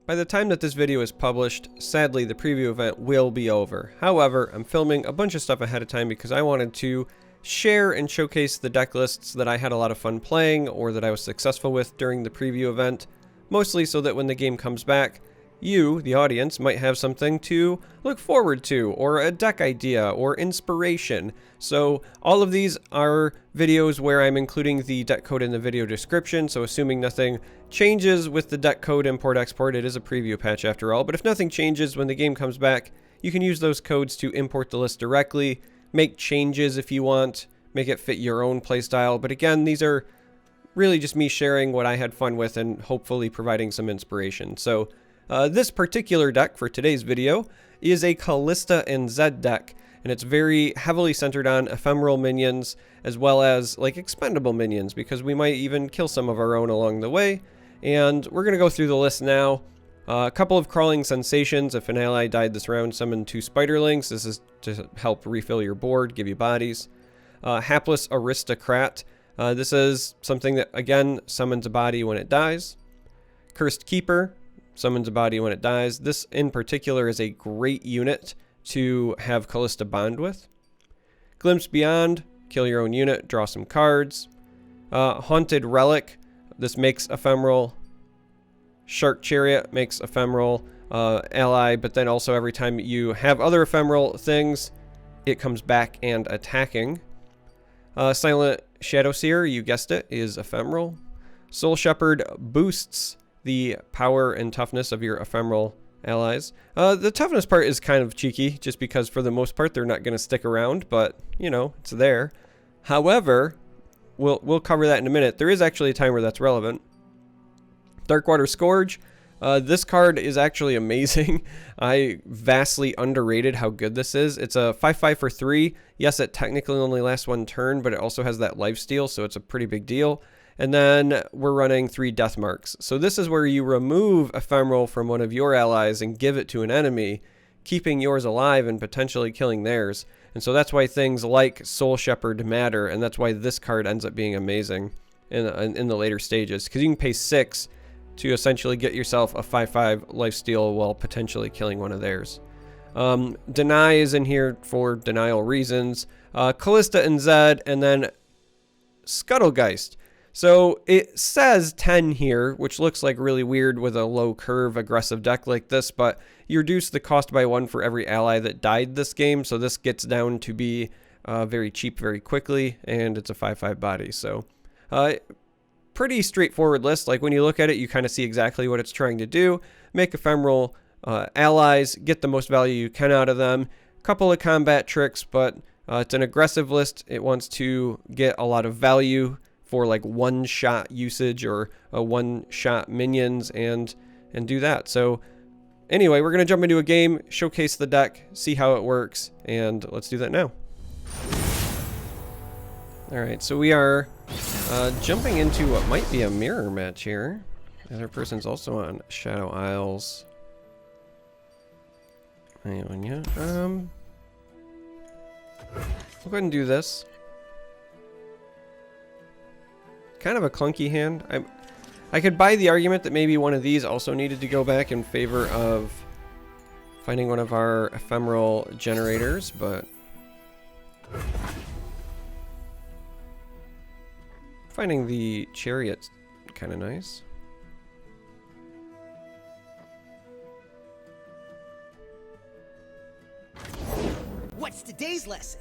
By the time that this video is published, sadly the preview event will be over. However, I'm filming a bunch of stuff ahead of time because I wanted to share and showcase the deck lists that I had a lot of fun playing or that I was successful with during the preview event, mostly so that when the game comes back, you, the audience, might have something to look forward to, or a deck idea, or inspiration. So all of these are videos where I'm including the deck code in the video description, so assuming nothing changes with the deck code import-export, it is a preview patch after all, but if nothing changes when the game comes back, you can use those codes to import the list directly, make changes if you want, make it fit your own playstyle, but again, these are really just me sharing what I had fun with and hopefully providing some inspiration. So this particular deck for today's video is a Kalista and Zed deck, and it's very heavily centered on ephemeral minions as well as like expendable minions, because we might even kill some of our own along the way. And we're going to go through the list now. A couple of crawling sensations. If an ally died this round, summon 2 spiderlings. This is to help refill your board, give you bodies. Hapless aristocrat. This is something that again summons a body when it dies. Cursed keeper. Summons a body when it dies. This in particular is a great unit to have Kalista bond with. Glimpse Beyond, kill your own unit, draw some cards. Haunted Relic, this makes ephemeral. Shark Chariot makes ephemeral ally, but then also every time you have other ephemeral things, it comes back and attacking. Silent Shadowseer, you guessed it, is ephemeral. Soul Shepherd boosts the power and toughness of your ephemeral allies. The toughness part is kind of cheeky, just because for the most part they're not going to stick around, but you know, it's there. However, we'll cover that in a minute. There is actually a time where that's relevant. Darkwater Scourge. This card is actually amazing. I vastly underrated how good this is. It's a 5/5 for 3. Yes, it technically only lasts 1 turn, but it also has that lifesteal, so it's a pretty big deal. And then we're running 3 death marks. So this is where you remove ephemeral from one of your allies and give it to an enemy, keeping yours alive and potentially killing theirs. And so that's why things like Soul Shepherd matter, and that's why this card ends up being amazing in the later stages, because you can pay 6 to essentially get yourself a 5/5 lifesteal while potentially killing one of theirs. Deny is in here for denial reasons. Kalista and Zed, and then Scuttlegeist. So it says 10 here, which looks like really weird with a low curve aggressive deck like this, but you reduce the cost by 1 for every ally that died this game, so this gets down to be very cheap very quickly, and it's a 5/5 body. So pretty straightforward list. Like when you look at it, you kind of see exactly what it's trying to do. Make ephemeral allies, get the most value you can out of them. Couple of combat tricks, but it's an aggressive list. It wants to get a lot of value for like one-shot usage or one-shot minions and do that. So anyway, we're going to jump into a game, showcase the deck, see how it works, and let's do that now. Alright, so we are jumping into what might be a mirror match here. The other person's also on Shadow Isles. Anyone, yeah? We'll go ahead and do this. Kind of a clunky hand. I could buy the argument that maybe one of these also needed to go back in favor of finding one of our ephemeral generators, but finding the chariot's kind of nice. What's today's lesson?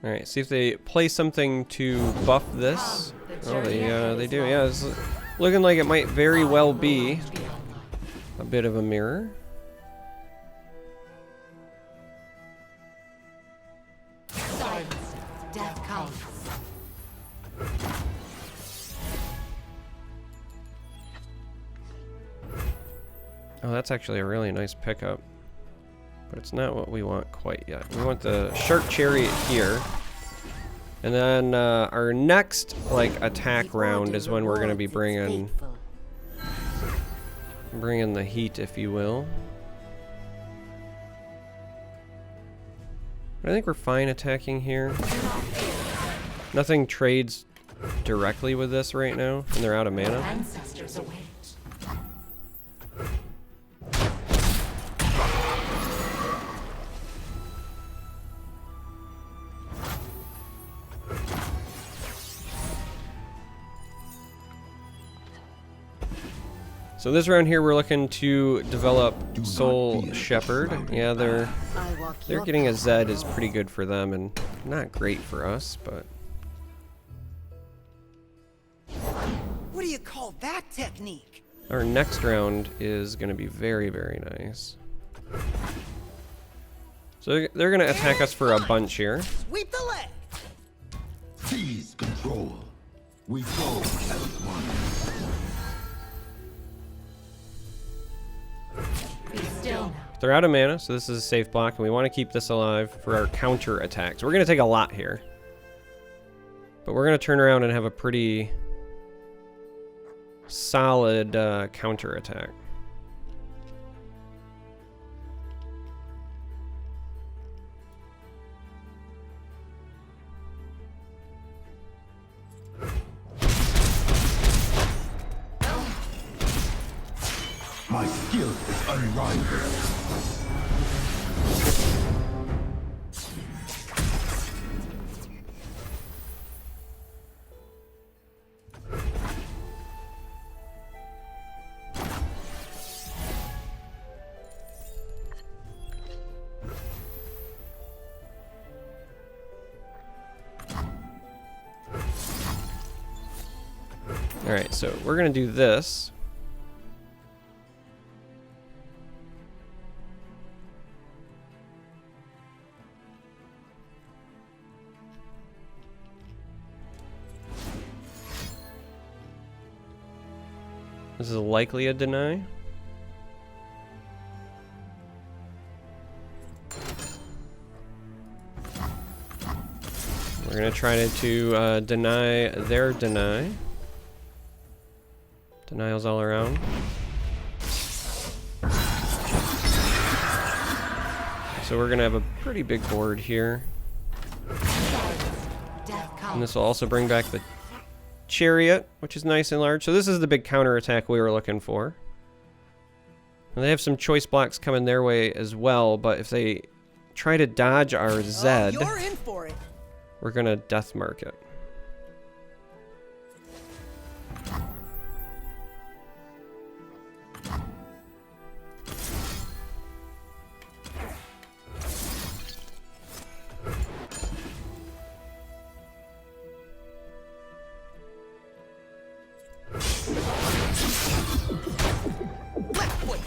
Alright, see if they play something to buff this. Oh, they do. Yeah, it's looking like it might very well be a bit of a mirror. Silence. Death comes. Oh, that's actually a really nice pickup. But it's not what we want quite yet. We want the Shark Chariot here. And then our next like attack The round is Order when we're going to be rewards its bringing the heat, if you will. I think we're fine attacking here. Nothing trades directly with this right now, and they're out of mana. Ancestors await. So this round here, we're looking to develop Soul Shepherd. Yeah, they're getting a Zed is pretty good for them, and not great for us, but What do you call that technique? our next round is going to be very, very nice. So they're going to attack us for a bunch here. Sweep the leg. Seize control. We go as one. Be still now. They're out of mana, so this is a safe block, and we want to keep this alive for our counter attacks. We're going to take a lot here. But we're going to turn around and have a pretty solid counter attack. My skill is unrivaled. Alright, so we're going to do this. This is likely a deny. We're going to try to deny their deny. Denials all around. So we're going to have a pretty big board here. Death And comes. this will also bring back the Chariot, which is nice and large. So this is the big counter attack we were looking for. And they have some choice blocks coming their way as well, but if they try to dodge our Oh, Zed, you're in for it. we're going to death mark it.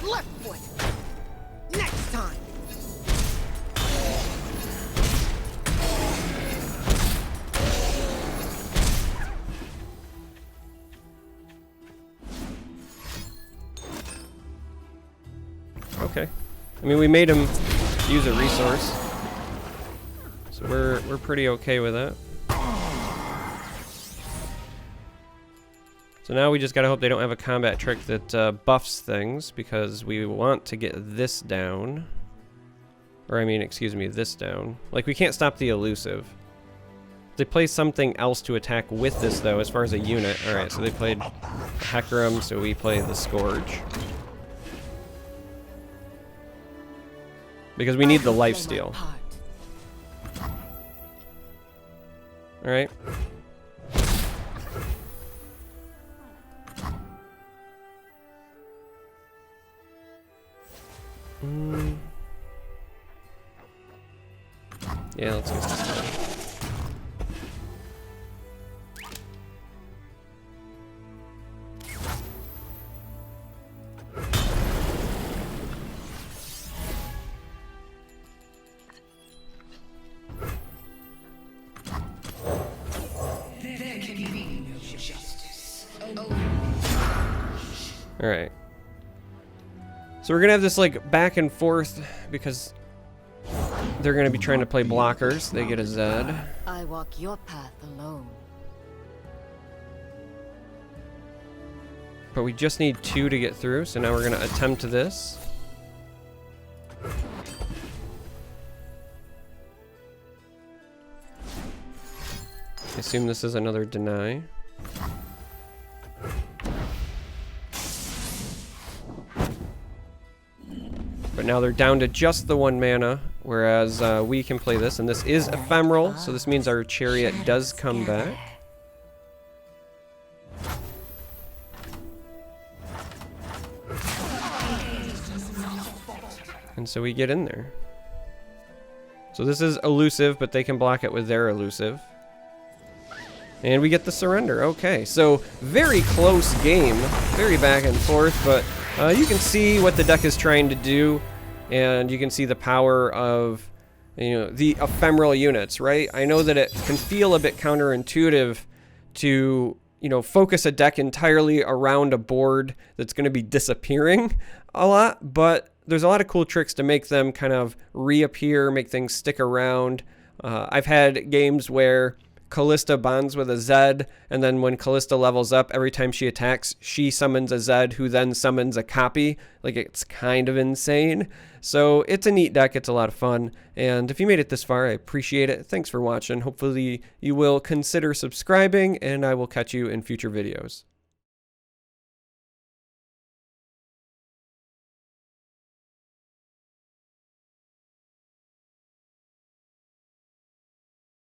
Left foot. Next time. Okay. I mean, we made him use a resource. So we're pretty okay with that. So now we just gotta hope they don't have a combat trick that buffs things, because we want to get this down. Or I mean, excuse me, this down. Like, we can't stop the elusive. They play something else to attack with this, though, as far as a unit. Alright, so they played Hecarim, so we play the Scourge. Because we need the lifesteal. Alright. Yeah, let's get this done. There can be no justice. Alright. So we're gonna have this, like, back and forth, because they're going to be trying to play blockers. They get a Zed. I walk your path alone. But we just need 2 to get through, so now we're going to attempt this. I assume this is another deny. But now they're down to just the 1 mana, whereas we can play this, and this is Ephemeral, so this means our Chariot does come back. And so we get in there. So this is elusive, but they can block it with their elusive. And we get the surrender. Okay, so very close game, very back and forth, but you can see what the deck is trying to do, and you can see the power of, you know, the ephemeral units, right? I know that it can feel a bit counterintuitive to, you know, focus a deck entirely around a board that's going to be disappearing a lot, but there's a lot of cool tricks to make them kind of reappear, make things stick around. I've had games where Kalista bonds with a Zed, and then when Kalista levels up, every time she attacks, she summons a Zed who then summons a copy. Like, it's kind of insane. So it's a neat deck. It's a lot of fun. And if you made it this far, I appreciate it. Thanks for watching. Hopefully you will consider subscribing, and I will catch you in future videos.